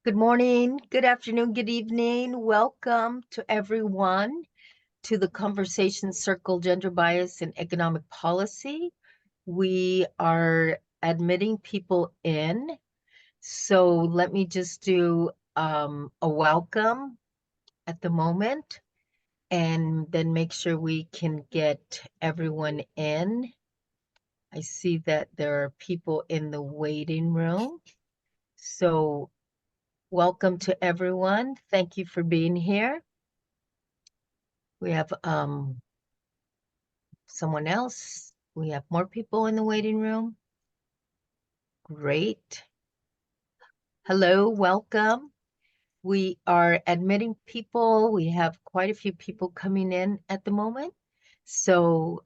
Good morning, good afternoon, good evening. Welcome to everyone to the Conversation Circle Gender Bias and Economic Policy. We are admitting people in. So let me just do a welcome at the moment and then make sure we can get everyone in. I see that there are people in the waiting room. So welcome to everyone. Thank you for being here. We have someone else. We have more people in the waiting room. Great. Hello, welcome. We are admitting people. We have quite a few people coming in at the moment. So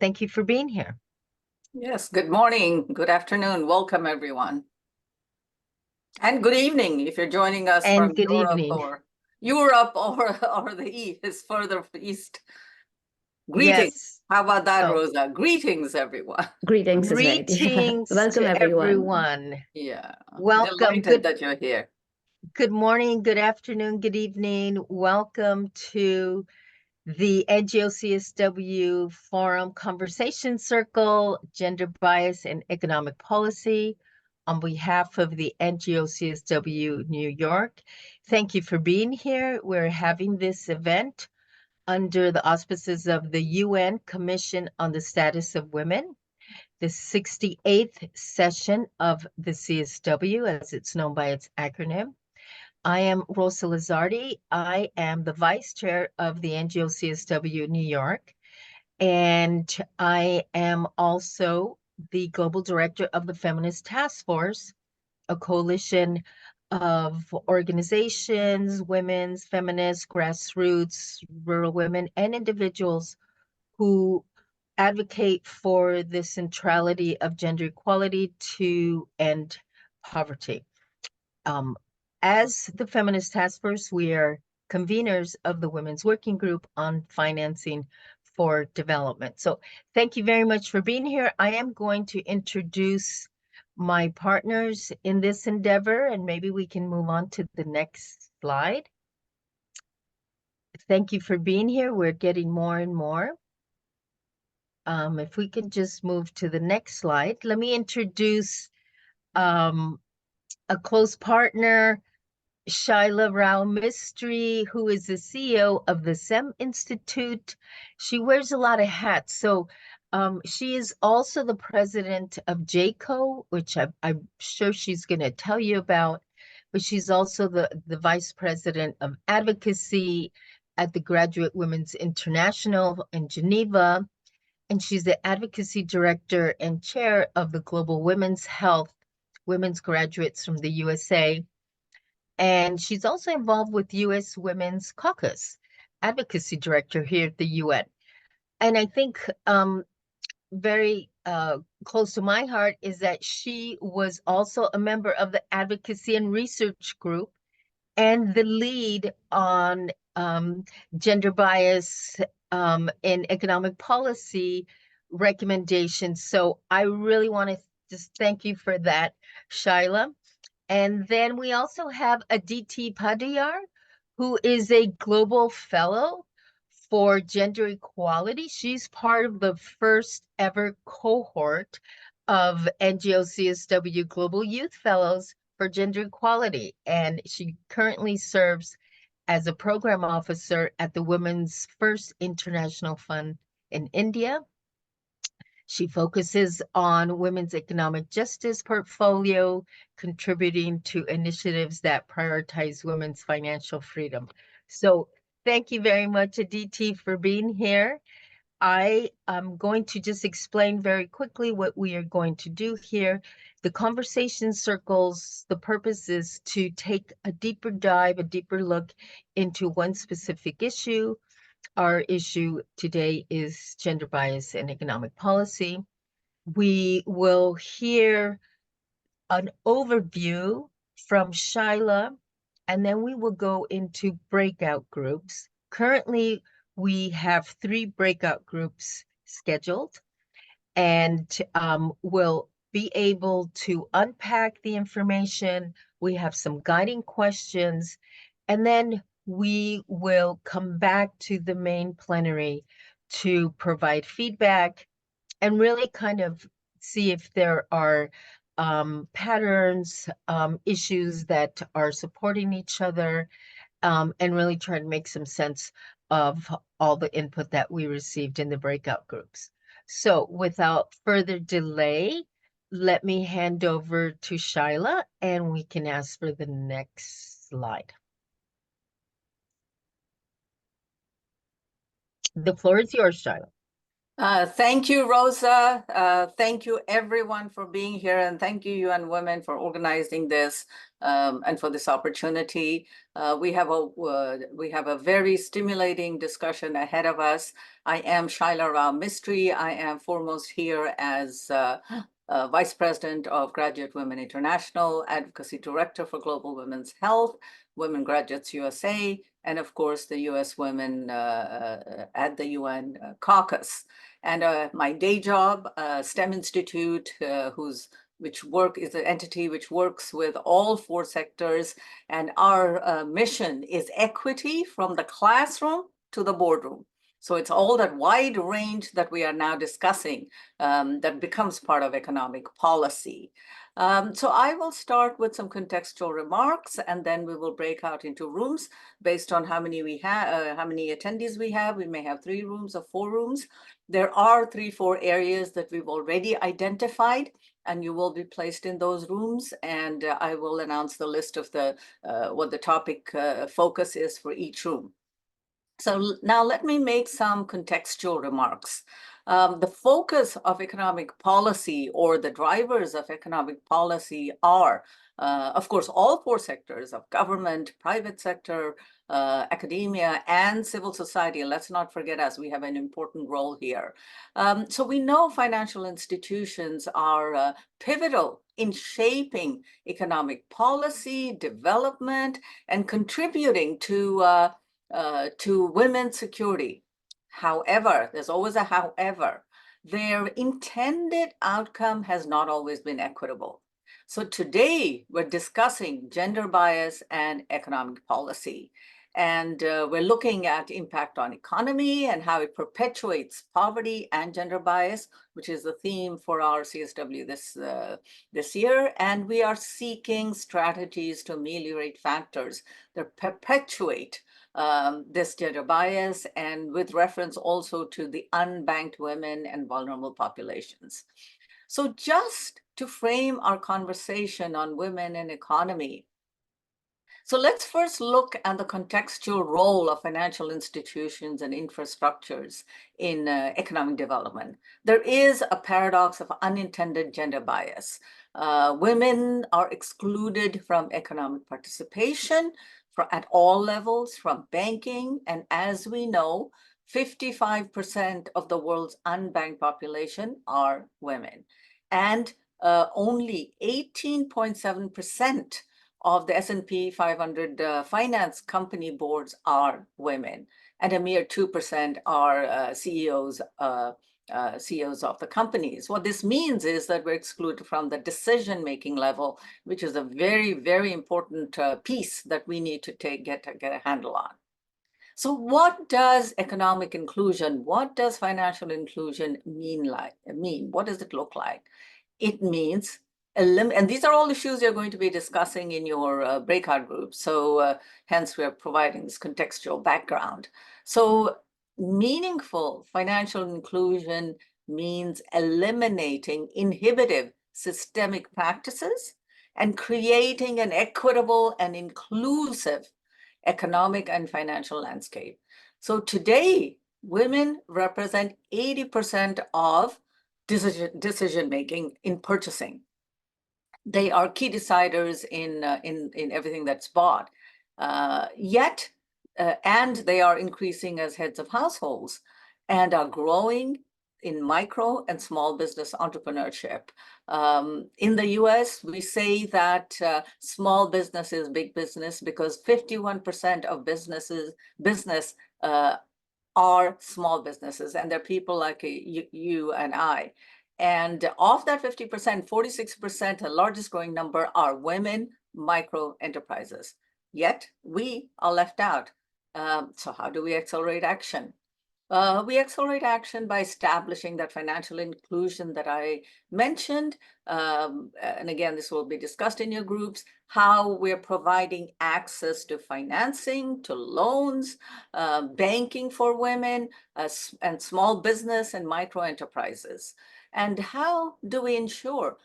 thank you for being here. Yes, good morning, good afternoon, welcome everyone. And good evening if you're joining us And from good evening. Europe or the East, further east. Greetings. Yes. How about that, Oh. Rosa? Greetings, everyone. Greetings. Greetings Welcome, to everyone. Yeah. Welcome. Delighted that you're here. Good morning, good afternoon, good evening. Welcome to the NGO CSW Forum Conversation Circle, Gender Bias and Economic Policy. On behalf of the NGO CSW New York, thank you for being here. We're having this event under the auspices of the UN Commission on the Status of Women, the 68th session of the CSW, as it's known by its acronym. I am Rosa Lizardi. I am the vice chair of the NGO CSW New York, and I am also the global director of the Feminist Task Force, a coalition of organizations, women's, feminist, grassroots, rural women, and individuals who advocate for the centrality of gender equality to end poverty. As the Feminist Task Force, we are conveners of the Women's Working Group on Financing for Development. So thank you very much for being here. I am going to introduce my partners in this endeavor, and maybe we can move on to the next slide. Thank you for being here. We're getting more and more. If we can just move to the next slide. Let me introduce a close partner, Shaila Rao Mistry, who is the CEO of the SEM Institute. She wears a lot of hats. So she is also the president of JCO, which I'm sure she's going to tell you about, but she's also the vice president of advocacy at the Graduate Women's International in Geneva. And she's the advocacy director and chair of the Global Women's Health Women's Graduates from the USA. And she's also involved with U.S. Women's Caucus, advocacy director here at the UN. And I think very close to my heart is that she was also a member of the advocacy and research group and the lead on gender bias in economic policy recommendations. So I really want to just thank you for that, Shaila. And then we also have Aditi Padiyar, who is a global fellow for gender equality. She's part of the first ever cohort of NGO CSW Global Youth Fellows for Gender Equality. And she currently serves as a program officer at the Women's First International Fund in India. She focuses on women's economic justice portfolio, contributing to initiatives that prioritize women's financial freedom. So thank you very much, Aditi, for being here. I am going to just explain very quickly what we are going to do here. The conversation circles, the purpose is to take a deeper dive, a deeper look into one specific issue. Our issue today is gender bias and economic policy. We will hear an overview from Shaila, and then we will go into breakout groups. Currently, we have 3 breakout groups scheduled, and we'll be able to unpack the information. We have some guiding questions, and then we will come back to the main plenary to provide feedback and really kind of see if there are patterns, issues that are supporting each other, and really try to make some sense of all the input that we received in the breakout groups. So without further delay, let me hand over to Shyla and we can ask for the next slide. The floor is yours, Shyla. Thank you, Rosa. Thank you, everyone, for being here, and thank you, UN Women, for organizing this and for this opportunity. We have a very stimulating discussion ahead of us. I am Shyla Rao Mistry. I am foremost here as Vice President of Graduate Women International, Advocacy Director for Global Women's Health, Women Graduates USA, and of course the U.S. Women at the UN Caucus. And my day job, STEM Institute, which is an entity which works with all 4 sectors, and our mission is equity from the classroom to the boardroom. So it's all that wide range that we are now discussing that becomes part of economic policy. So I will start with some contextual remarks, and then we will break out into rooms based on how many we have, how many attendees we have. We may have 3 rooms or 4 rooms. There are 3-4 areas that we've already identified, and you will be placed in those rooms. And I will announce the list of what the topic focus is for each room. So now let me make some contextual remarks. The focus of economic policy, or the drivers of economic policy, are, of course, all 4 sectors of government, private sector, academia, and civil society. Let's not forget us. We have an important role here. So we know financial institutions are pivotal in shaping economic policy, development, and contributing to women's security. However, there's always a however, their intended outcome has not always been equitable. So today we're discussing gender bias and economic policy. And we're looking at impact on economy and how it perpetuates poverty and gender bias, which is the theme for our CSW this year. And we are seeking strategies to ameliorate factors that perpetuate this gender bias, and with reference also to the unbanked women and vulnerable populations. So just to frame our conversation on women and economy, so let's first look at the contextual role of financial institutions and infrastructures in economic development. There is a paradox of unintended gender bias. Women are excluded from economic participation at all levels, from banking, and as we know, 55% of the world's unbanked population are women, and only 18.7% of the S&P 500 finance company boards are women, and a mere 2% are CEOs of the companies. What this means is that we're excluded from the decision-making level, which is a very, very important piece that we need to get a handle on. So what does economic inclusion, what does financial inclusion mean? What does it look like? It means and these are all issues you're going to be discussing in your breakout groups. So hence we're providing this contextual background. So meaningful financial inclusion means eliminating inhibitive systemic practices and creating an equitable and inclusive economic and financial landscape. So today, women represent 80% of decision-making in purchasing. They are key deciders in everything that's bought. And they are increasing as heads of households and are growing in micro and small business entrepreneurship. In the US, we say that small business is big business because 51% of business are small businesses, and they're people like you and I. And of that 50%, 46%, the largest growing number, are women micro enterprises. Yet we are left out. So how do we accelerate action? We accelerate action by establishing that financial inclusion that I mentioned. And again, this will be discussed in your groups, how we're providing access to financing, to loans, banking for women, and small business and micro enterprises. And how do we ensure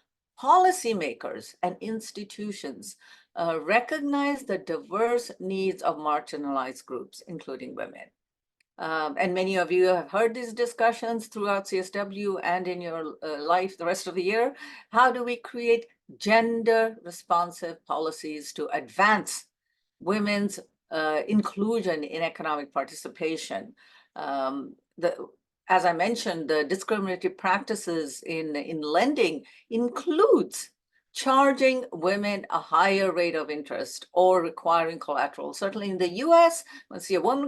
policymakers and institutions recognize the diverse needs of marginalized groups, including women? And many of you have heard these discussions throughout CSW and in your life the rest of the year. How do we create gender responsive policies to advance women's inclusion in economic participation? As I mentioned, the discriminatory practices in lending includes charging women a higher rate of interest or requiring collateral. Certainly in the US, when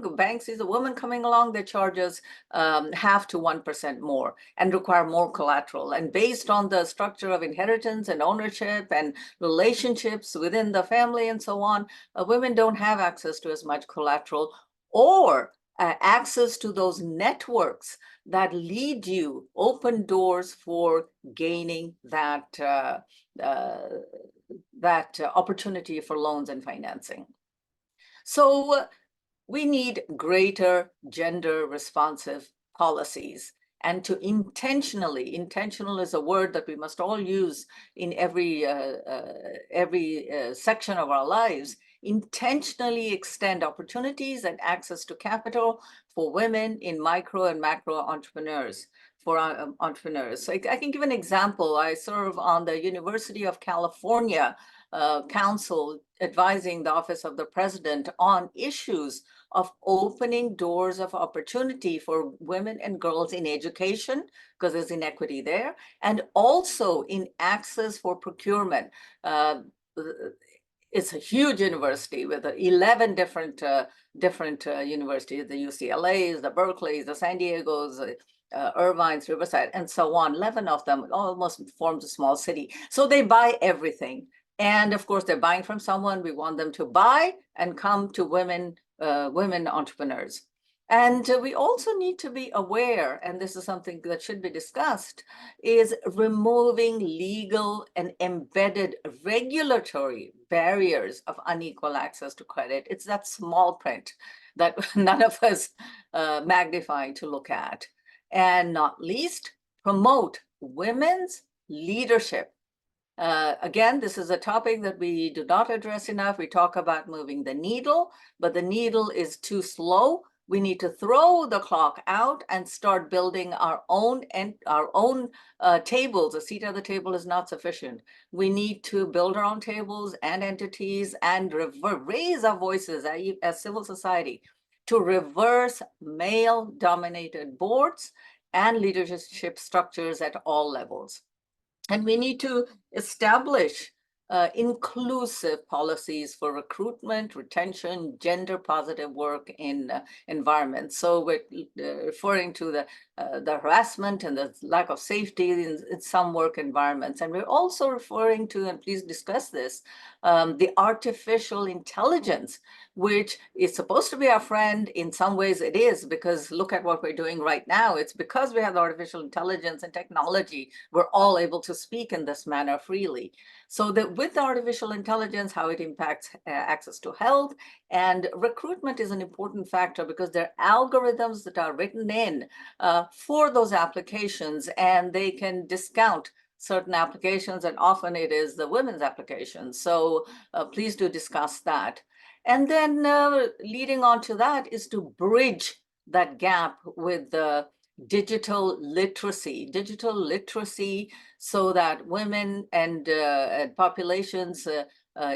a bank sees a woman coming along, they charge us 0.5% to 1% more and require more collateral. And based on the structure of inheritance and ownership and relationships within the family and so on, women don't have access to as much collateral or access to those networks that lead you, open doors for gaining that opportunity for loans and financing. So we need greater gender responsive policies, and to intentional is a word that we must all use in every section of our lives, intentionally extend opportunities and access to capital for women in micro and macro entrepreneurs. For entrepreneurs. So I can give an example. I serve on the University of California Council advising the Office of the President on issues of opening doors of opportunity for women and girls in education, because there's inequity there, and also in access for procurement. It's a huge university with 11 different universities, the UCLAs, the Berkeleys, the San Diegos, Irvine's, Riverside, and so on. 11 of them almost forms a small city. So they buy everything. And of course, they're buying from someone. We want them to buy and come to women entrepreneurs. And we also need to be aware, and this is something that should be discussed, is removing legal and embedded regulatory barriers of unequal access to credit. It's that small print that none of us magnify to look at. And not least, promote women's leadership. Again, this is a topic that we do not address enough. We talk about moving the needle, but the needle is too slow. We need to throw the clock out and start building our own tables. A seat at the table is not sufficient. We need to build our own tables and entities and raise our voices as civil society to reverse male-dominated boards and leadership structures at all levels. And we need to establish inclusive policies for recruitment, retention, gender positive work in environments. So we're referring to the harassment and the lack of safety in some work environments. And we're also referring to, and please discuss this, the artificial intelligence, which is supposed to be our friend. In some ways it is, because look at what we're doing right now. It's because we have the artificial intelligence and technology, we're all able to speak in this manner freely. So that with artificial intelligence, how it impacts access to health and recruitment is an important factor, because there are algorithms that are written in for those applications, and they can discount certain applications, and often it is the women's applications. So please do discuss that. And then leading on to that is to bridge that gap with the digital literacy so that women and populations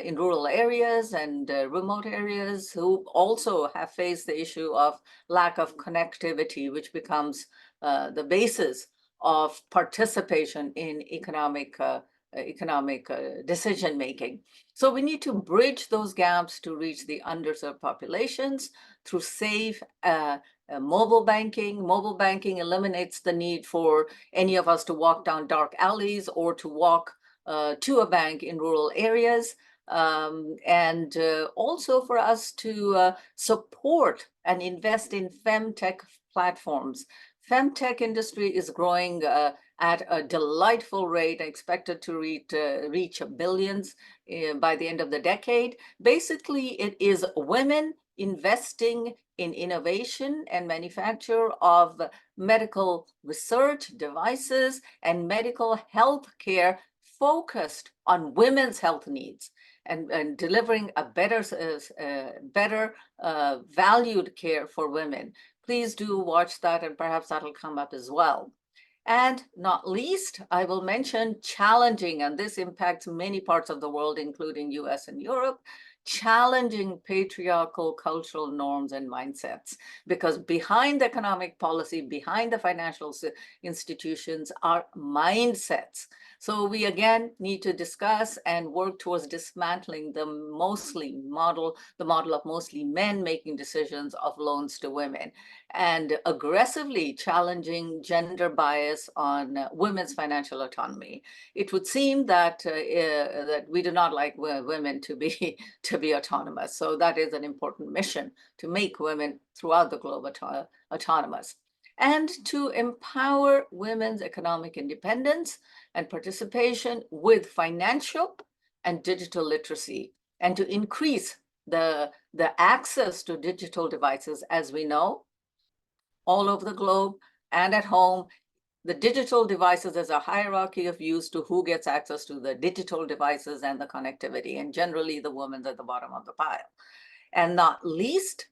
in rural areas and remote areas who also have faced the issue of lack of connectivity, which becomes the basis of participation in economic economic decision making. So we need to bridge those gaps to reach the underserved populations through safe mobile banking. Mobile banking eliminates the need for any of us to walk down dark alleys or to walk to a bank in rural areas. And also for us to support and invest in femtech platforms. Femtech industry is growing at a delightful rate, expected to reach billions by the end of the decade. Basically, it is women investing in innovation and manufacture of medical research devices and medical health care focused on women's health needs and delivering a better valued care for women. Please do watch that, and perhaps that'll come up as well. And not least, I will mention challenging, and this impacts many parts of the world, including US and Europe, challenging patriarchal cultural norms and mindsets. Because behind economic policy, behind the financial institutions are mindsets. So we again need to discuss and work towards dismantling the model of mostly men making decisions of loans to women, and aggressively challenging gender bias on women's financial autonomy. It would seem that that we do not like women to be autonomous. So that is an important mission, to make women throughout the globe autonomous, and to empower women's economic independence and participation with financial and digital literacy, and to increase the access to digital devices. As we know, all over the globe and at home, the digital devices, there's a hierarchy of use to who gets access to the digital devices and the connectivity, and generally the woman's at the bottom of the pile. And not least,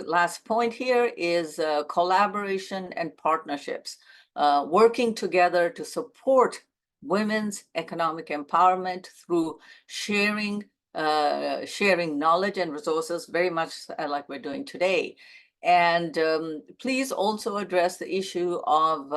last point here is collaboration and partnerships, working together to support women's economic empowerment through sharing knowledge and resources, very much like we're doing today. And please also address the issue of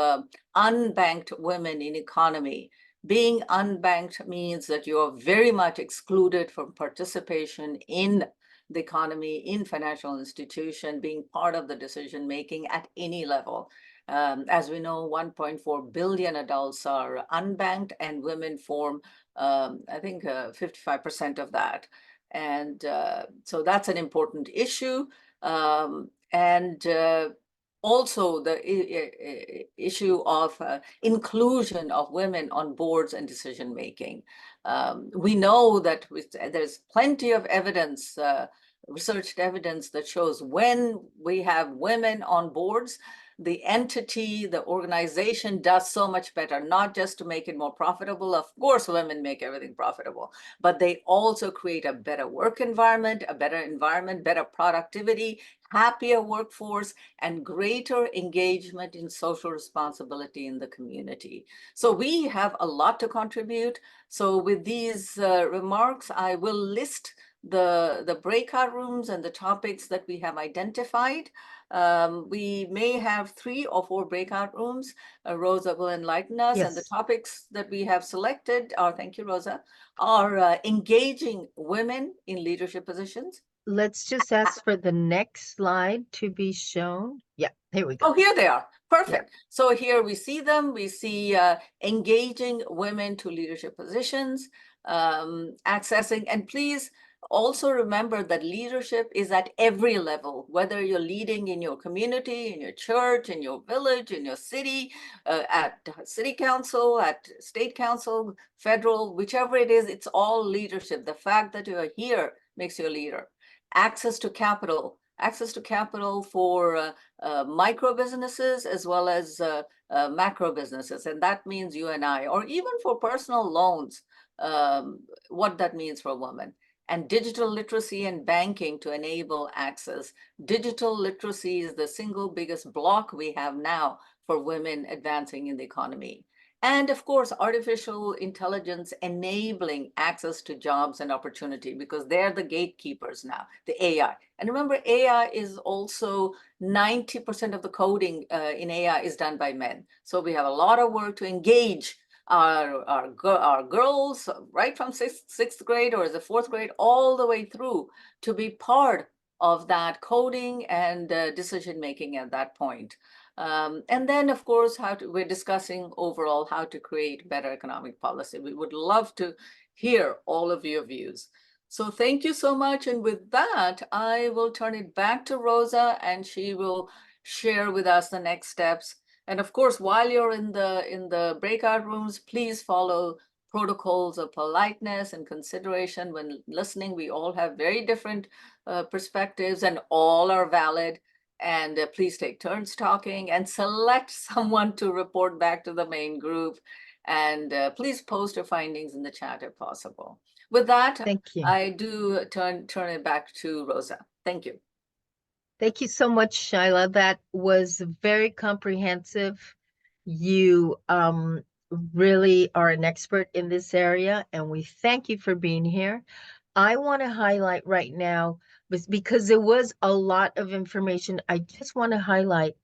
unbanked women in economy. Being unbanked means that you are very much excluded from participation in the economy, in financial institution, being part of the decision making at any level. As we know, 1.4 billion adults are unbanked, and women form, I think, 55% of that. And so that's an important issue. And also the issue of inclusion of women on boards and decision making. We know that there's plenty of evidence, researched evidence that shows when we have women on boards, the entity, the organization does so much better, not just to make it more profitable. Of course, women make everything profitable, but they also create a better work environment, better productivity, happier workforce, and greater engagement in social responsibility in the community. So we have a lot to contribute. So with these remarks, I will list the breakout rooms and the topics that we have identified. We may have 3 or 4 breakout rooms. Rosa will enlighten us. Yes. And the topics that we have selected are, thank you, Rosa, are engaging women in leadership positions. Let's just ask for the next slide to be shown. Yeah, here we go. Oh, here they are. Perfect. Yeah. So here we see them. We see engaging women to leadership positions, accessing, and please also remember that leadership is at every level, whether you're leading in your community, in your church, in your village, in your city, at city council, at state council, federal, whichever it is, it's all leadership. The fact that you are here makes you a leader. Access to capital for micro businesses as well as macro businesses. And that means you and I, or even for personal loans, what that means for a woman. And digital literacy and banking to enable access. Digital literacy is the single biggest block we have now for women advancing in the economy. And of course, artificial intelligence enabling access to jobs and opportunity, because they're the gatekeepers now, the AI. And remember, AI is also 90% of the coding in AI is done by men. So we have a lot of work to engage our girls right from sixth grade or the fourth grade all the way through to be part of that coding and decision making at that point. And then, of course, we're discussing overall how to create better economic policy. We would love to hear all of your views. So thank you so much. And with that, I will turn it back to Rosa, and she will share with us the next steps. And of course, while you're in the breakout rooms, please follow protocols of politeness and consideration when listening. We all have very different perspectives, and all are valid. And please take turns talking and select someone to report back to the main group. And please post your findings in the chat if possible. With that, Thank you. I do turn it back to Rosa. Thank you. Thank you so much, Shyla. That was very comprehensive. You really are an expert in this area, and we thank you for being here. I want to highlight right now, because there was a lot of information, I just want to highlight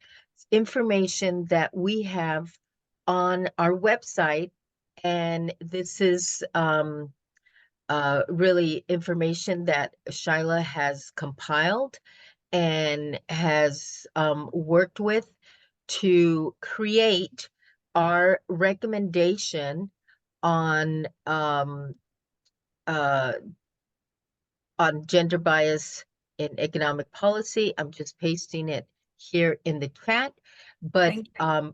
information that we have on our website. And this is really information that Shyla has compiled and has worked with to create our recommendation on gender bias in economic policy. I'm just pasting it here in the chat, but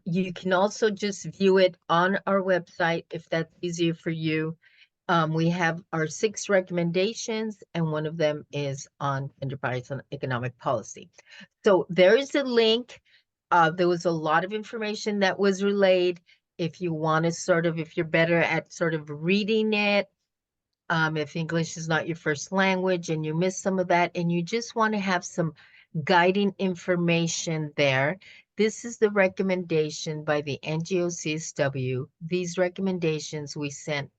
you can also just view it on our website if that's easier for you. We have our 6 recommendations, and one of them is on gender bias on economic policy. So there is a link. There was a lot of information that was relayed. If you want to if you're better at sort of reading it, if English is not your first language and you miss some of that and you just want to have some guiding information there, this is the recommendation by the NGO CSW. These recommendations we sent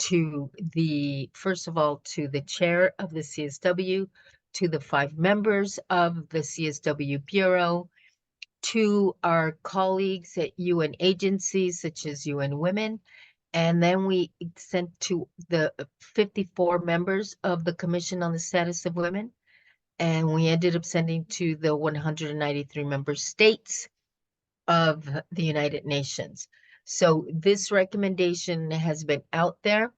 to first of all, to the chair of the CSW, to the 5 members of the CSW Bureau, to our colleagues at UN agencies such as UN Women, and then we sent to the 54 members of the Commission on the Status of Women, and we ended up sending to the 193 member states of the United Nations. So this recommendation has been out there.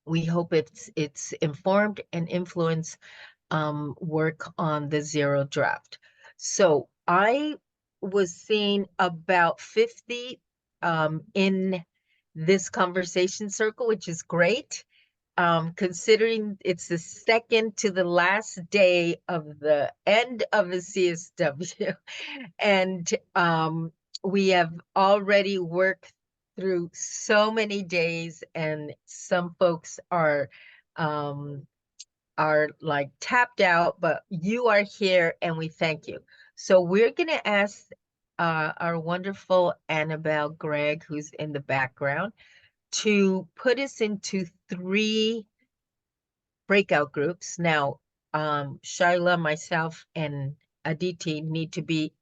We hope it's informed and influence work on the zero draft. So I was seeing about 50 in this conversation circle, which is great, considering it's the second to the last day of the end of the CSW. And we have already worked through so many days, and some folks are like tapped out, but you are here and we thank you. So we're going to ask our wonderful Annabelle Gregg, who's in the background, to put us into 3 breakout groups. Now, Shyla, myself, and Aditi need to be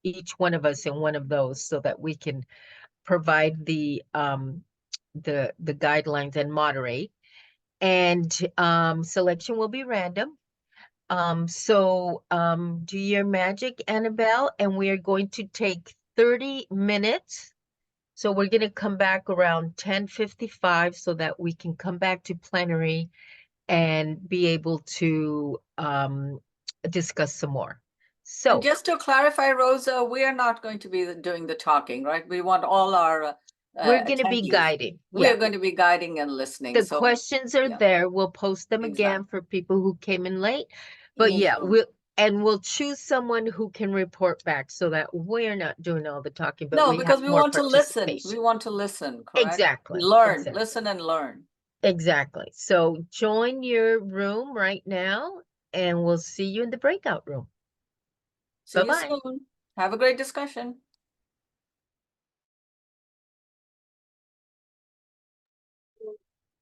each one of us in one of those so that we can provide the guidelines and moderate. And selection will be random. So do your magic, Annabelle, and we are going to take 30 minutes. So we're going to come back around 10:55 so that we can come back to plenary and be able to discuss some more. So and just to clarify, Rosa, we are not going to be doing the talking, right? We want all our we're going to be guiding. We are going to be guiding and listening. The questions are there. We'll post them again for people who came in late. But yeah, we'll choose someone who can report back so that we're not doing all the talking, but we because we want to listen. We want to listen, correct? Exactly. Learn, listen and learn. Exactly. So join your room right now, and we'll see you in the breakout room. See you soon. Have a great discussion.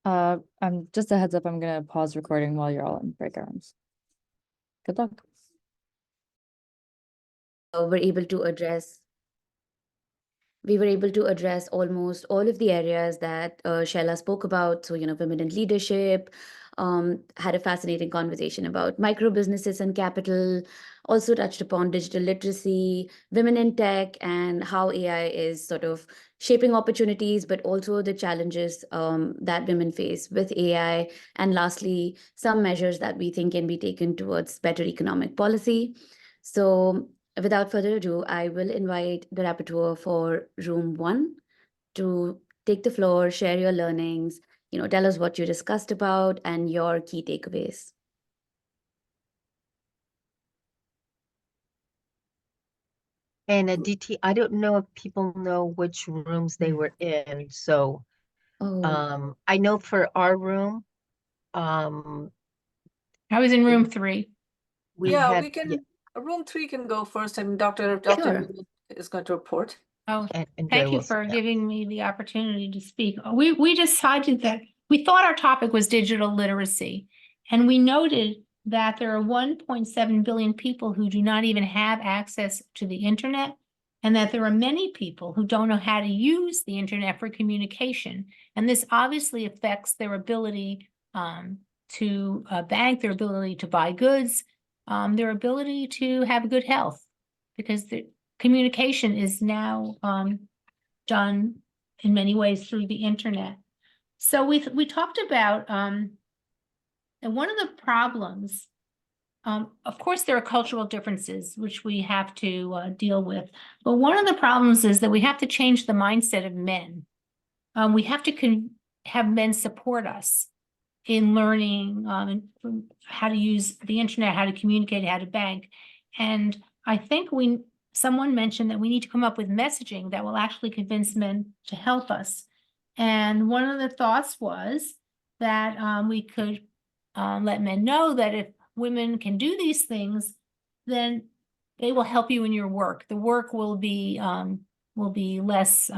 I'm just a heads up, I'm gonna pause recording while you're all in breakout rooms. Good luck. We're able to address we were able to address almost all of the areas that Sheila spoke about. So, women in leadership, had a fascinating conversation about micro businesses and capital, also touched upon digital literacy, women in tech, and how AI is sort of shaping opportunities, but also the challenges that women face with AI. And lastly, some measures that we think can be taken towards better economic policy. So without further ado, I will invite the rapporteur for room 1 to take the floor, share your learnings, tell us what you discussed about and your key takeaways. And Aditi, I don't know if people know which rooms they were in. So I know for our room, I was in room 3. we Yeah, had we can, room 3 can go first, and Dr. Sure. Newman is going to report. Oh, and thank Joy you Wilson, for yeah. giving me the opportunity to speak. We decided that we thought our topic was digital literacy, and we noted that there are 1.7 billion people who do not even have access to the internet, and that there are many people who don't know how to use the internet for communication. And this obviously affects their ability to bank, their ability to buy goods, their ability to have good health, because the communication is now done in many ways through the internet. So we talked about and one of the problems, of course, there are cultural differences which we have to deal with, but one of the problems is that we have to change the mindset of men. We have to have men support us in learning how to use the internet, how to communicate, how to bank. And I think someone mentioned that we need to come up with messaging that will actually convince men to help us. And one of the thoughts was that we could let men know that if women can do these things, then they will help you in your work. The work will be less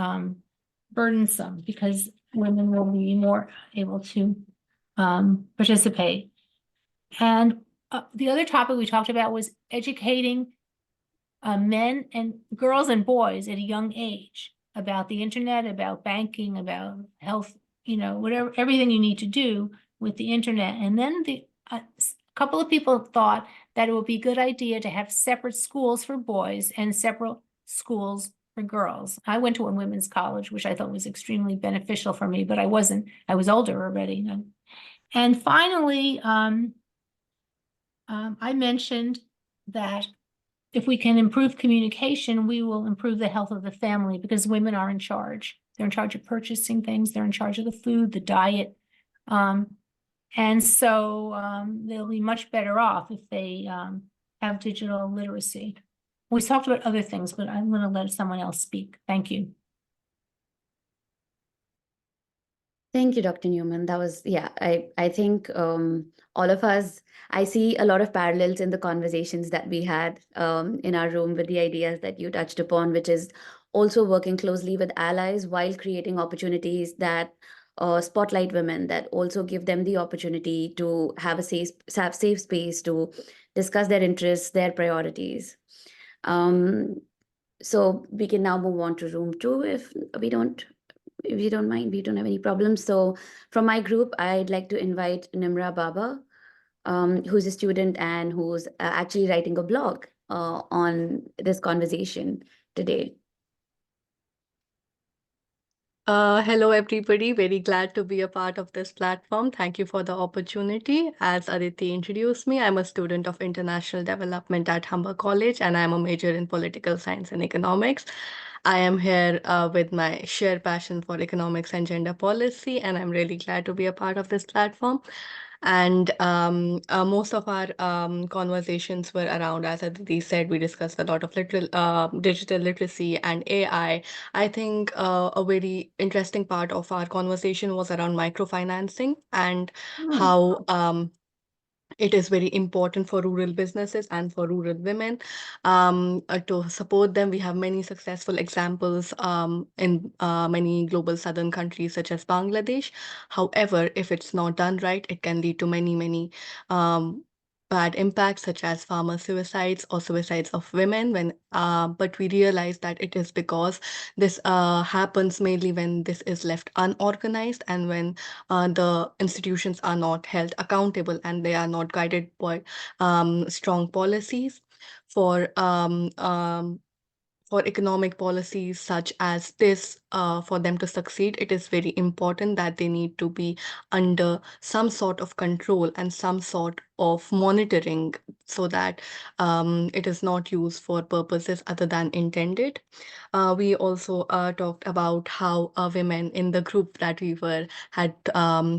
burdensome because women will be more able to participate. And the other topic we talked about was educating men and girls and boys at a young age about the internet, about banking, about health, whatever, everything you need to do with the internet. And then a couple of people thought that it would be a good idea to have separate schools for boys and separate schools for girls. I went to a women's college, which I thought was extremely beneficial for me, but I was older already. And finally, I mentioned that if we can improve communication, we will improve the health of the family because women are in charge. They're in charge of purchasing things. They're in charge of the food, the diet. And so they'll be much better off if they have digital literacy. We talked about other things, but I'm going to let someone else speak. Thank you. Thank you, Dr. Newman. That was, I think all of us, I see a lot of parallels in the conversations that we had in our room with the ideas that you touched upon, which is also working closely with allies while creating opportunities that spotlight women, that also give them the opportunity to have a safe space to discuss their interests, their priorities. So we can now move on to room 2 if you don't mind, we don't have any problems. So from my group, I'd like to invite Nimra Baba, who's a student and who's actually writing a blog on this conversation today. Hello, everybody. Very glad to be a part of this platform. Thank you for the opportunity. As Aditi introduced me, I'm a student of international development at Humber College, and I'm a major in political science and economics. I am here with my shared passion for economics and gender policy, and I'm really glad to be a part of this platform. And most of our conversations were around, as Aditi said, we discussed a lot of digital literacy and AI. I think a very interesting part of our conversation was around microfinancing and how it is very important for rural businesses and for rural women to support them. We have many successful examples in many global southern countries such as Bangladesh. However, if it's not done right, it can lead to many bad impacts such as farmer suicides or suicides of women but we realize that it is because this happens mainly when this is left unorganized and when the institutions are not held accountable and they are not guided by strong policies for economic policies such as this, for them to succeed, it is very important that they need to be under some sort of control and some sort of monitoring so that it is not used for purposes other than intended. We also talked about how women in the group that we were had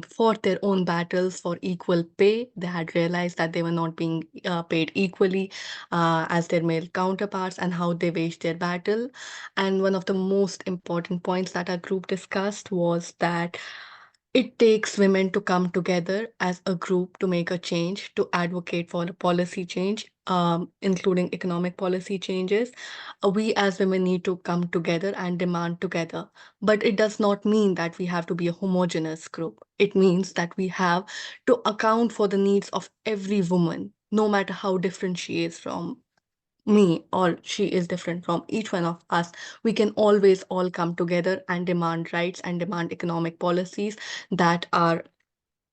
fought their own battles for equal pay. They had realized that they were not being paid equally as their male counterparts and how they waged their battle. And one of the most important points that our group discussed was that it takes women to come together as a group to make a change, to advocate for a policy change, including economic policy changes. We as women need to come together and demand together. But it does not mean that we have to be a homogeneous group. It means that we have to account for the needs of every woman, no matter how different she is from me or she is different from each one of us. We can always all come together and demand rights and demand economic policies that are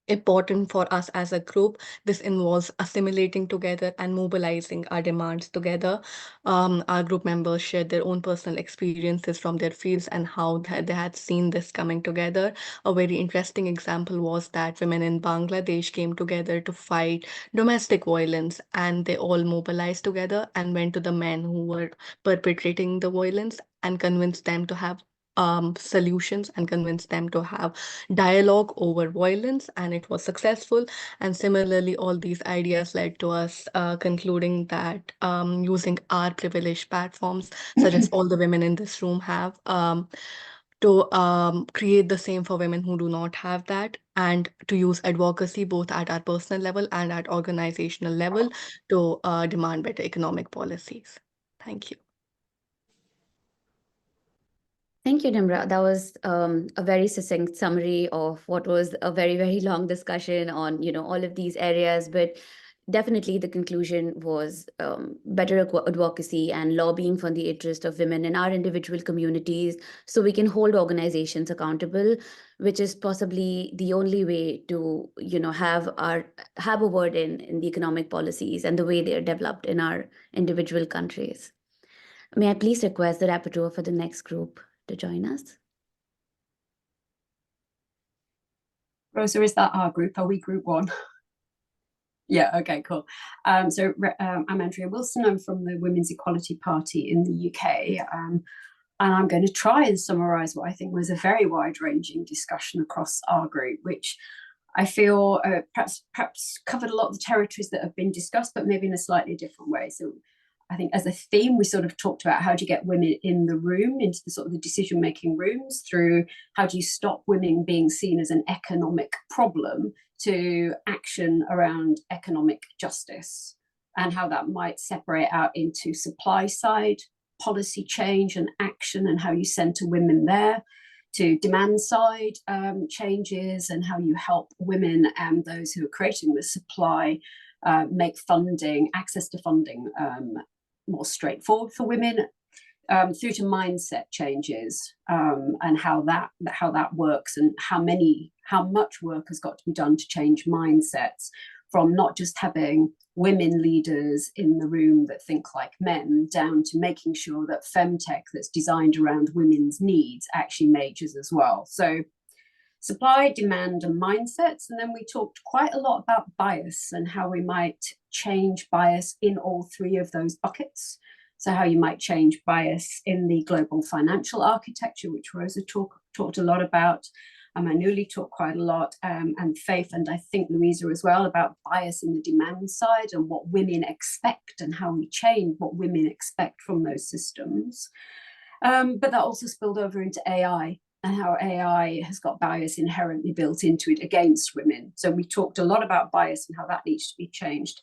important for us as a group. This involves assimilating together and mobilizing our demands together. Our group members shared their own personal experiences from their fields and how they had seen this coming together. A very interesting example was that women in Bangladesh came together to fight domestic violence, and they all mobilized together and went to the men who were perpetrating the violence and convinced them to have solutions and convinced them to have dialogue over violence, and it was successful. And similarly, all these ideas led to us concluding that using our privileged platforms, such as all the women in this room have, to create the same for women who do not have that, and to use advocacy both at our personal level and at organizational level to demand better economic policies. Thank you. Thank you, Nimra. That was a very succinct summary of what was a very, very long discussion on, all of these areas. But definitely the conclusion was better advocacy and lobbying for the interest of women in our individual communities so we can hold organizations accountable, which is possibly the only way to, have a word in the economic policies and the way they are developed in our individual countries. May I please request the rapporteur for the next group to join us? Rosa, is that our group? Are we group one? Yeah, okay, cool. I'm Andrea Wilson. I'm from the Women's Equality Party in the UK. And I'm going to try and summarise what I think was a very wide-ranging discussion across our group, which I feel perhaps covered a lot of the territories that have been discussed, but maybe in a slightly different way. So I think as a theme, we sort of talked about how do you get women in the room, into the sort of the decision-making rooms, through how do you stop women being seen as an economic problem, to action around economic justice, and how that might separate out into supply side policy change and action and how you center women there, to demand side changes and how you help women and those who are creating the supply make access to funding more straightforward for women, through to mindset changes and how that works, and how much work has got to be done to change mindsets from not just having women leaders in the room that think like men, down to making sure that femtech that's designed around women's needs actually majors as well. So supply, demand, and mindsets. And then we talked quite a lot about bias and how we might change bias in all three of those buckets. So how you might change bias in the global financial architecture, which Rosa talked a lot about. Manuli talked quite a lot, and Faith, and I think Louisa as well, about bias in the demand side and what women expect and how we change what women expect from those systems. But that also spilled over into AI, and how AI has got bias inherently built into it against women. So we talked a lot about bias and how that needs to be changed.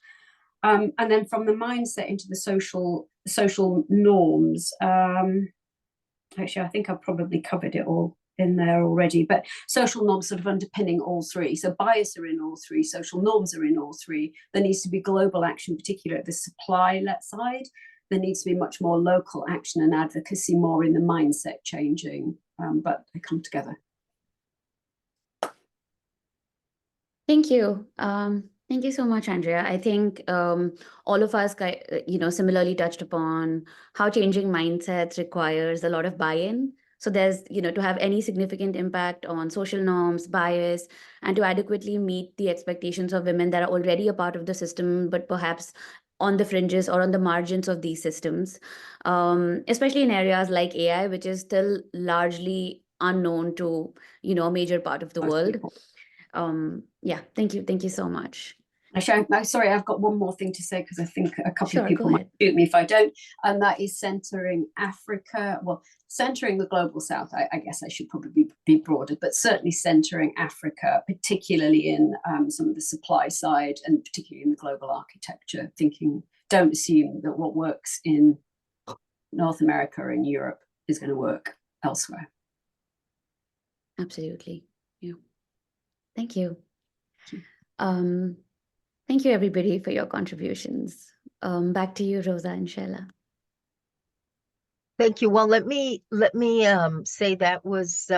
And then from the mindset into the social norms, actually, I think I've probably covered it all in there already, but social norms sort of underpinning all three. So bias are in all three, social norms are in all three. There needs to be global action, particularly at the supply side. There needs to be much more local action and advocacy, more in the mindset changing, but they come together. Thank you. Thank you so much, Andrea. I think all of us, similarly touched upon how changing mindsets requires a lot of buy-in. So there's, to have any significant impact on social norms, bias, and to adequately meet the expectations of women that are already a part of the system, but perhaps on the fringes or on the margins of these systems, especially in areas like AI, which is still largely unknown to, a major part of the world. Yeah, thank you so much. Sorry, I've got one more thing to say, because I think a couple of Sure, people might shoot me if I don't, and that is centering Africa, well, centering the global south. I guess I should probably be broader, but certainly centering Africa, particularly in some of the supply side, and particularly in the global architecture, don't assume that what works in North America and Europe is going to work elsewhere. Absolutely. Yeah. Thank you. Thank you, everybody, for your contributions. Back to you, Rosa and Sheila. Thank you. Well, let me say that was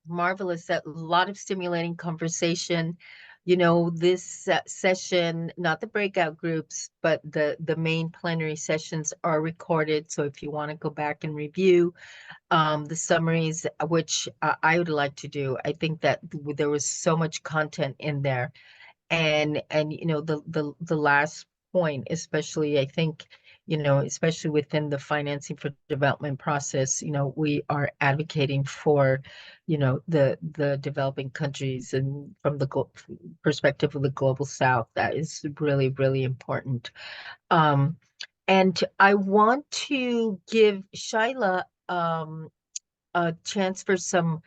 marvelous. That a lot of stimulating conversation. This session, not the breakout groups, but the main plenary sessions are recorded. So if you want to go back and review the summaries, which I would like to do, I think that there was so much content in there. And the last point, especially, I think, especially within the financing for development process, we are advocating for, the developing countries, and from the perspective of the global south, that is really, really important. And I want to give Sheila a chance for some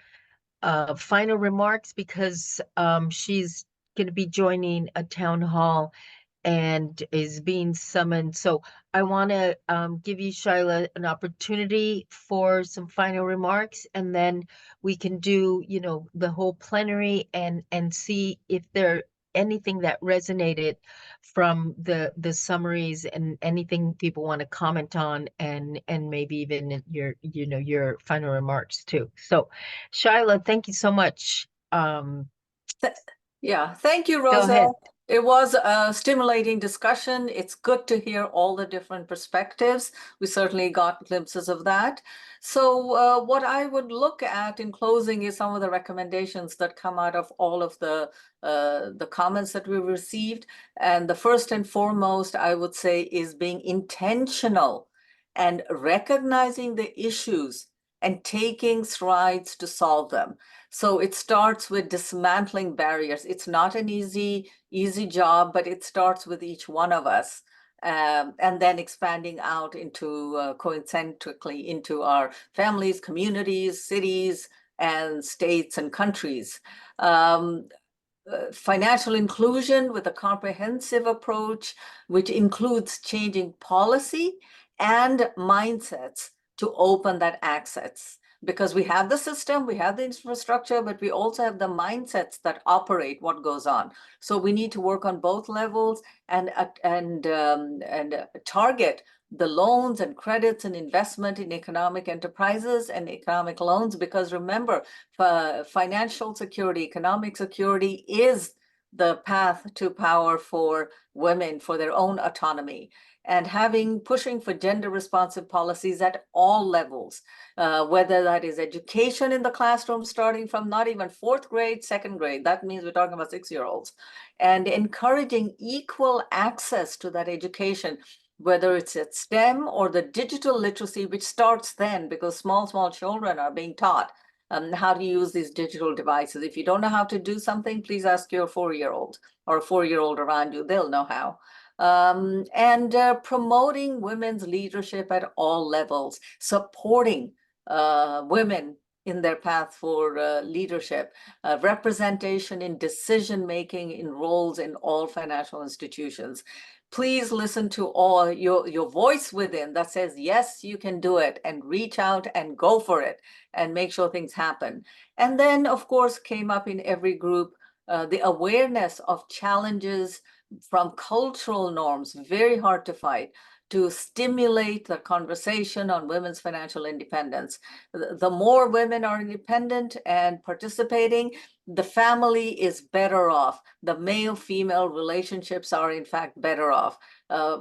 final remarks, because she's going to be joining a town hall and is being summoned. So I want to give you, Sheila, an opportunity for some final remarks, and then we can do, the whole plenary and see if there anything that resonated from the summaries, and anything people want to comment on, and maybe even your final remarks too. So Sheila, thank you so much. Yeah, thank you, Go Rosa. ahead. It was a stimulating discussion. It's good to hear all the different perspectives. We certainly got glimpses of that. So what I would look at in closing is some of the recommendations that come out of all of the comments that we received. And the first and foremost, I would say, is being intentional and recognizing the issues and taking strides to solve them. So it starts with dismantling barriers. It's not an easy job, but it starts with each one of us, and then expanding out into concentrically into our families, communities, cities, and states and countries. Financial inclusion with a comprehensive approach, which includes changing policy and mindsets to open that access. Because we have the system, we have the infrastructure, but we also have the mindsets that operate what goes on. So we need to work on both levels and target the loans and credits and investment in economic enterprises and economic loans. Because remember, financial security, economic security is the path to power for women, for their own autonomy. And pushing for gender responsive policies at all levels, whether that is education in the classroom, starting from not even 4th grade, 2nd grade, that means we're talking about 6-year-olds, and encouraging equal access to that education, whether it's at STEM or the digital literacy, which starts then, because small children are being taught how to use these digital devices. If you don't know how to do something, please ask your 4-year-old or a 4-year-old around you, they'll know how. And promoting women's leadership at all levels, supporting women in their path for leadership, representation in decision-making in roles in all financial institutions, please listen to all your voice within that says, yes, you can do it, and reach out and go for it and make sure things happen. And then, of course, came up in every group the awareness of challenges from cultural norms, very hard to fight, to stimulate the conversation on women's financial independence. The more women are independent and participating, the family is better off. The male-female relationships are in fact better off.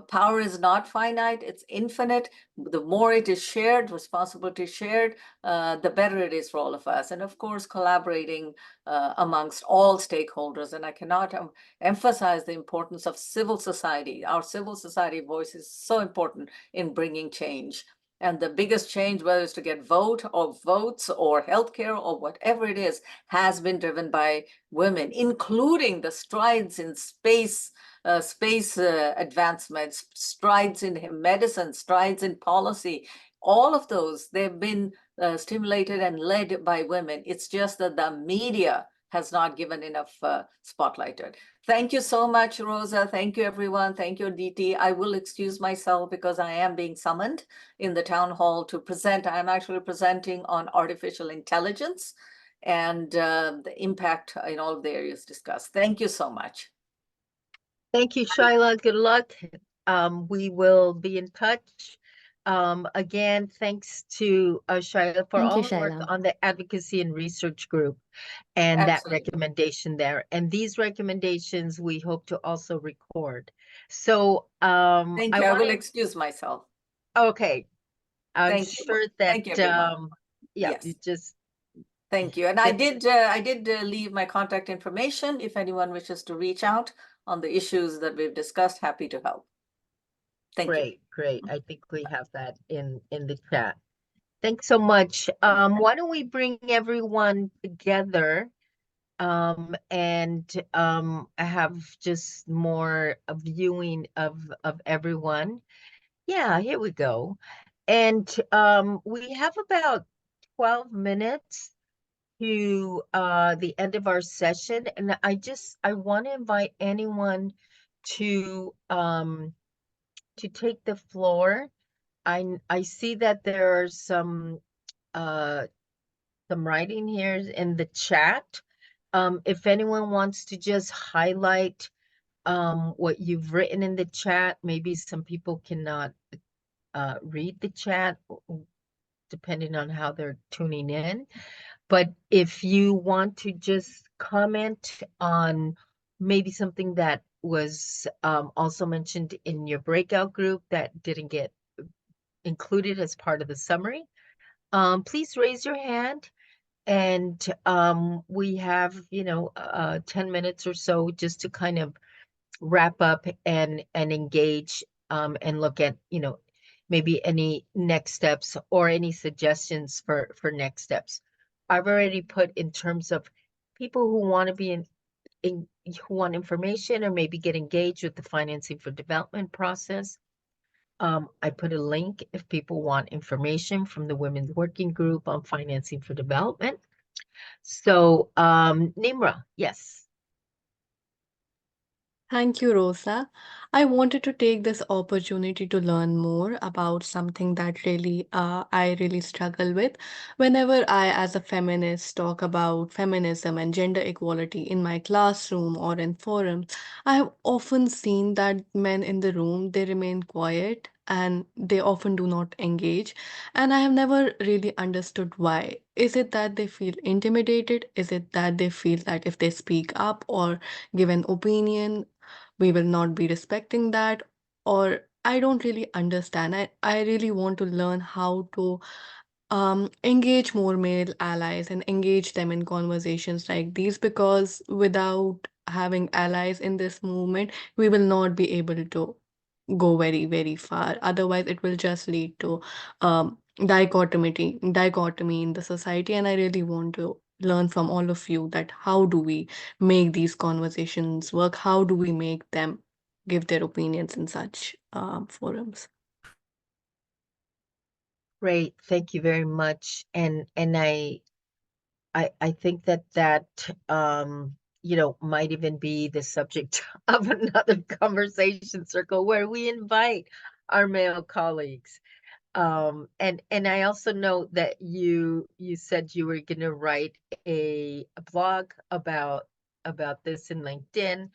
Power is not finite, it's infinite. The more it is shared, responsibility shared, the better it is for all of us. And of course, collaborating amongst all stakeholders. And I cannot emphasize the importance of civil society. Our civil society voice is so important in bringing change. And the biggest change, whether it's to get votes or healthcare or whatever it is, has been driven by women, including the strides in space advancements, strides in medicine, strides in policy. All of those, they've been stimulated and led by women. It's just that the media has not given enough spotlight to it. Thank you so much, Rosa. Thank you, everyone. Thank you, DT. I will excuse myself because I am being summoned in the town hall to present. I'm actually presenting on artificial intelligence and the impact in all of the areas discussed. Thank you so much. Thank you, Shaila. Good luck. We will be in touch. Again, thanks to Shaila for Thank all you, her work Shaila. on the advocacy and research group and Absolutely. that recommendation there. And these recommendations we hope to also record. So Thank you. I will excuse myself. Okay. I'm Thank you. sure that Thank you, everyone. yeah, Yes. you just Thank you. And I did leave my contact information if anyone wishes to reach out on the issues that we've discussed. Happy to help. Thank you. great. I think we have that in the chat. Thanks so much. Why don't we bring everyone together and have just more a viewing of everyone. Yeah, here we go. And we have about 12 minutes to the end of our session, and I want to invite anyone to take the floor. I see that there are some writing here in the chat. If anyone wants to just highlight what you've written in the chat, maybe some people cannot read the chat depending on how they're tuning in. But if you want to just comment on maybe something that was also mentioned in your breakout group that didn't get included as part of the summary, please raise your hand. And we have, 10 minutes or so just to kind of wrap up and engage and look at, maybe any next steps or any suggestions for next steps. I've already put in terms of people who want to be who want information or maybe get engaged with the financing for development process. I put a link if people want information from the Women's Working Group on financing for development. So, Nimra, yes. Thank you, Rosa. I wanted to take this opportunity to learn more about something that I really struggle with. Whenever I, as a feminist, talk about feminism and gender equality in my classroom or in forums, I have often seen that men in the room, they remain quiet and they often do not engage. And I have never really understood why. Is it that they feel intimidated? Is it that they feel that if they speak up or give an opinion, we will not be respecting that? Or I don't really understand. I really want to learn how to engage more male allies and engage them in conversations like these, because without having allies in this movement, we will not be able to go very, very far. Otherwise, it will just lead to dichotomy in the society. And I really want to learn from all of you that how do we make these conversations work? How do we make them give their opinions in such forums? Great, thank you very much. And I think that might even be the subject of another conversation circle where we invite our male colleagues. And I also know that you said you were going to write a blog about this in LinkedIn.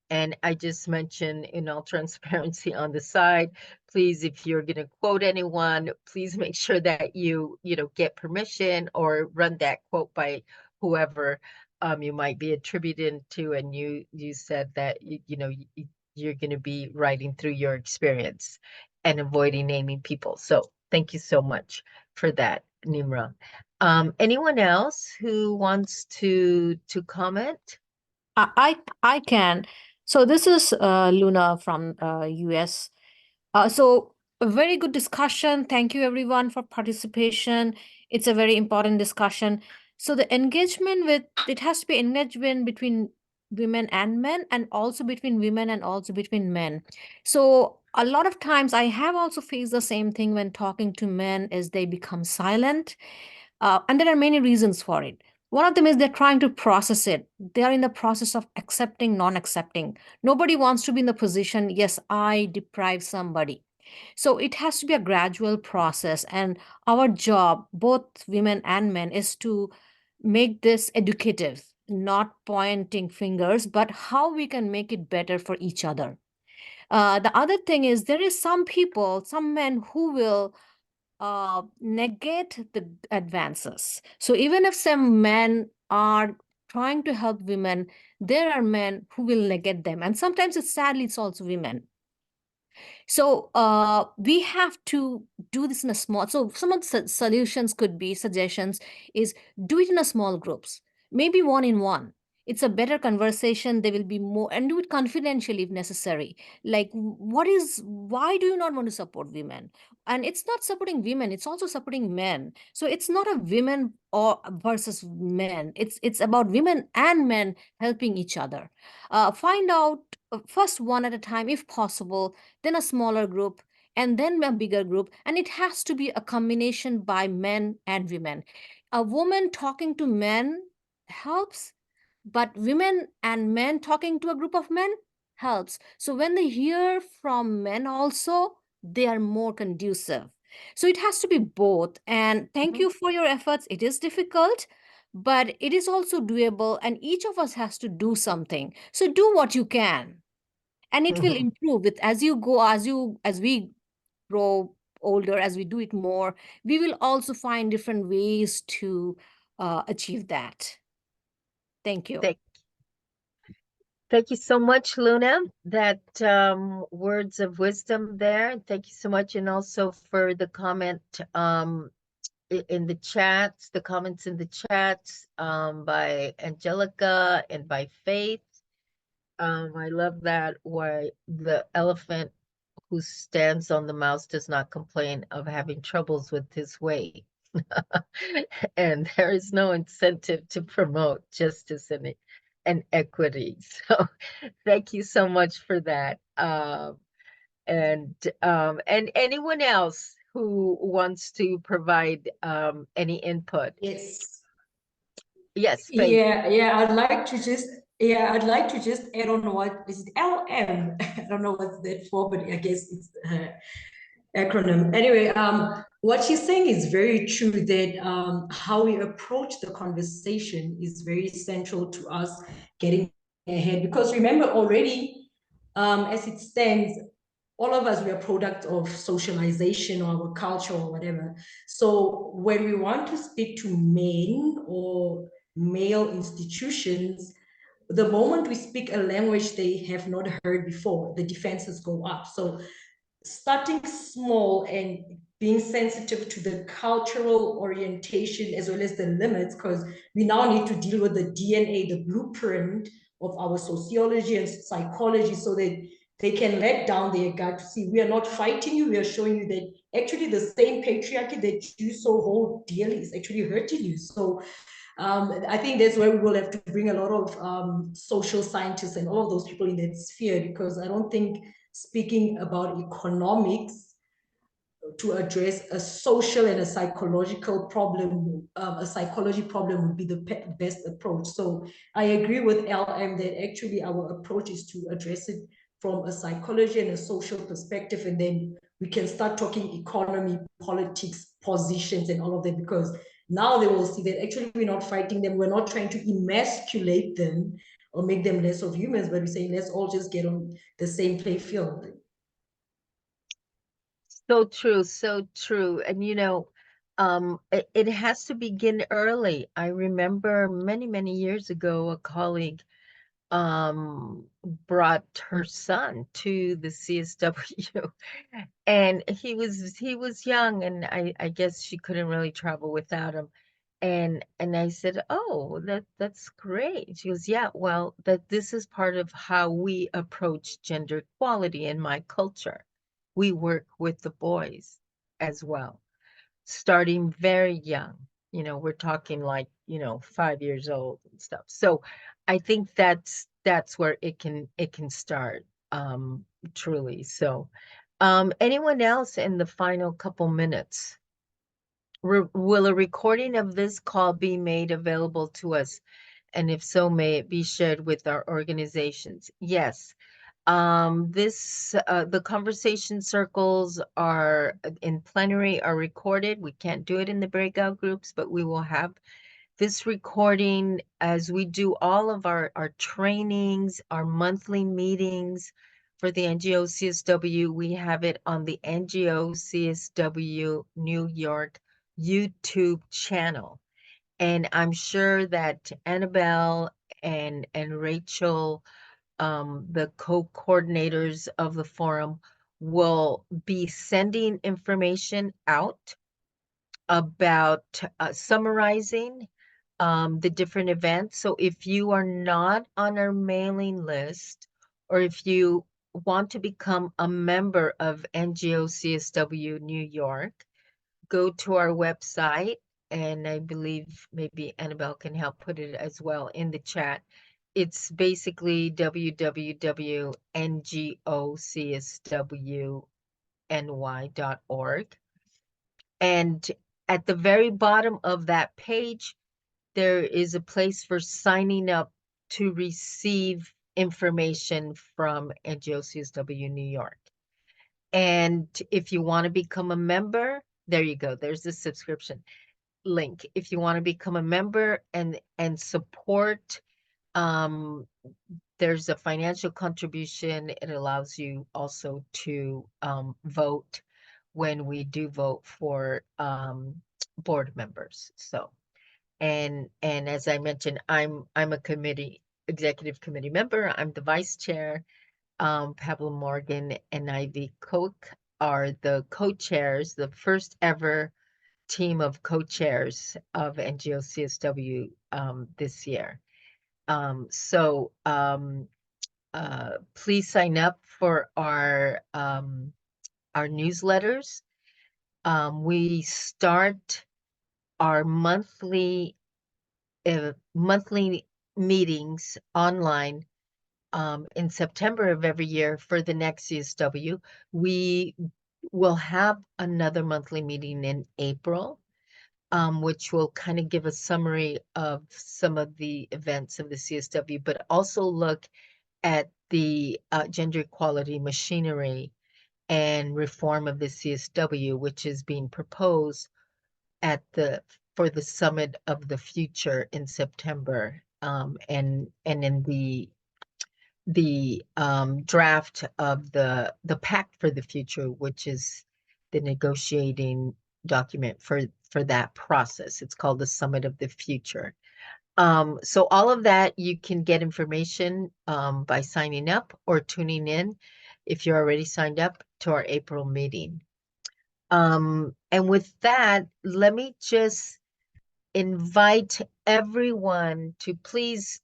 And I just mentioned, in all transparency on the side, please, if you're going to quote anyone, please make sure that you get permission or run that quote by whoever you might be attributed to. And you said that you're going to be writing through your experience and avoiding naming people. So thank you so much for that, Nimra. Anyone else who wants to comment? I can. So this is Luna from US. So a very good discussion. Thank you everyone for participation. It's a very important discussion. So the engagement it has to be engagement between women and men, and also between women and also between men. So a lot of times I have also faced the same thing when talking to men, is they become silent. And there are many reasons for it. One of them is they're trying to process it. They are in the process of accepting, non-accepting. Nobody wants to be in the position, yes, I deprive somebody. So it has to be a gradual process. And our job, both women and men, is to make this educative, not pointing fingers, but how we can make it better for each other. The other thing is there is some people, some men who will negate the advances. So even if some men are trying to help women, there are men who will negate them. And sometimes it's also women. So we have to do this in a small, so some of the solutions could be, suggestions is, do it in a small groups, maybe one in one. It's a better conversation. There will be more, and do it confidentially if necessary. Like, why do you not want to support women? And it's not supporting women, it's also supporting men. So it's not a women or versus men. It's about women and men helping each other. Find out first one at a time if possible, then a smaller group, and then a bigger group. And it has to be a combination by men and women. A woman talking to men helps, but women and men talking to a group of men helps. So when they hear from men also, they are more conducive. So it has to be both. And thank you for your efforts. It is difficult, but it is also doable. And each of us has to do something. So do what you can, and it will improve with as you go, as we grow older, as we do it more, we will also find different ways to achieve that. Thank you. Thank you so much, Luna. That words of wisdom there. Thank you so much, and also for the comment in the chats, the comments in the chats by Angelica and by Faith. I love that. Why the elephant who stands on the mouse does not complain of having troubles with his weight. And there is no incentive to promote justice and equity. So thank you so much for that. And anyone else who wants to provide any input? Yes. Yes, Faith. I'd like to just add on what is it, LM? I don't know what's that for, but I guess it's acronym. Anyway, what she's saying is very true, that how we approach the conversation is very central to us getting ahead. Because remember already, as it stands, all of us, we are products of socialization or our culture or whatever. So when we want to speak to men or male institutions, the moment we speak a language they have not heard before, the defenses go up. So starting small and being sensitive to the cultural orientation as well as the limits, because we now need to deal with the DNA, the blueprint of our sociology and psychology, so that they can let down their guard to see we are not fighting you, we are showing you that actually the same patriarchy that you so hold dearly is actually hurting you. So I think that's where we will have to bring a lot of social scientists and all of those people in that sphere, because I don't think speaking about economics to address a social and a psychological problem, a psychology problem would be the best approach. So I agree with LM that actually our approach is to address it from a psychology and a social perspective, and then we can start talking economy, politics, positions, and all of that, because now they will see that actually we're not fighting them, we're not trying to emasculate them or make them less of humans, but we're saying let's all just get on the same play field. So true, so true. And it has to begin early. I remember many, many years ago, a colleague brought her son to the CSW, and he was young, and I guess she couldn't really travel without him. And I said, "Oh, that's great." She goes, "Yeah, well, this is part of how we approach gender equality in my culture. We work with the boys as well, starting very young. We're talking like, 5 years old and stuff." So I think that's where it can start, truly. So, anyone else in the final couple minutes? Will a recording of this call be made available to us? And if so, may it be shared with our organizations? Yes. The conversation circles are in plenary are recorded. We can't do it in the breakout groups, but we will have this recording as we do all of our trainings, our monthly meetings for the NGO CSW. We have it on the NGO CSW New York YouTube channel. And I'm sure that Annabelle and Rachel, the co-coordinators of the forum, will be sending information out about summarizing the different events. So if you are not on our mailing list, or if you want to become a member of NGO CSW New York, go to our website, and I believe maybe Annabelle can help put it as well in the chat. It's basically www.ngocswny.org. And at the very bottom of that page, there is a place for signing up to receive information from NGO CSW New York. And if you want to become a member, there you go. There's the subscription link. If you want to become a member and support, there's a financial contribution. It allows you also to vote when we do vote for board members. So, and as I mentioned, I'm a executive committee member. I'm the vice chair. Pablo Morgan and Ivy Koch are the co-chairs, the first ever team of co-chairs of NGO CSW this year. So please sign up for our newsletters. We start our monthly meetings online in September of every year for the next CSW. We will have another monthly meeting in April, which will kind of give a summary of some of the events of the CSW, but also look at the gender equality machinery and reform of the CSW, which is being proposed for the Summit of the Future in September, and in the draft of the Pact for the Future, which is the negotiating document for that process. It's called the Summit of the Future. So all of that, you can get information by signing up or tuning in if you're already signed up to our April meeting. And with that, let me just invite everyone to please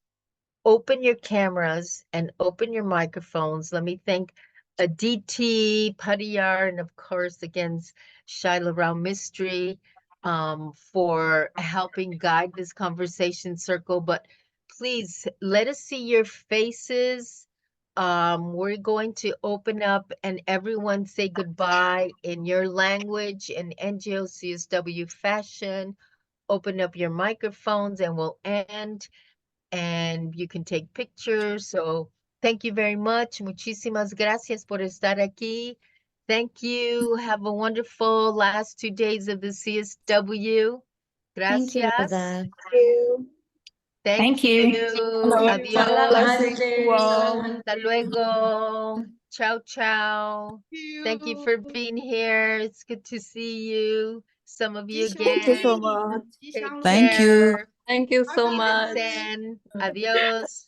open your cameras and open your microphones. Let me thank Aditi Padiyar, and of course, again, Shaila Rao Mistry, for helping guide this conversation circle. But please let us see your faces. we're going to open up and everyone say goodbye in your language in NGO CSW fashion. Open up your microphones and we'll end, and you can take pictures. So thank you very much. Muchísimas gracias por estar aquí. Thank you. Have a wonderful last 2 days of the CSW. Thank you, Gracias. Rosa. Thank you. Adios. Salam Hante, Salam Hante. Hasta luego. Ciao, ciao. Thank you for being here. It's good to see you. Some of you again. Thank you so much. Take Thank you. care. Thank you so much. Cuídense. Adiós.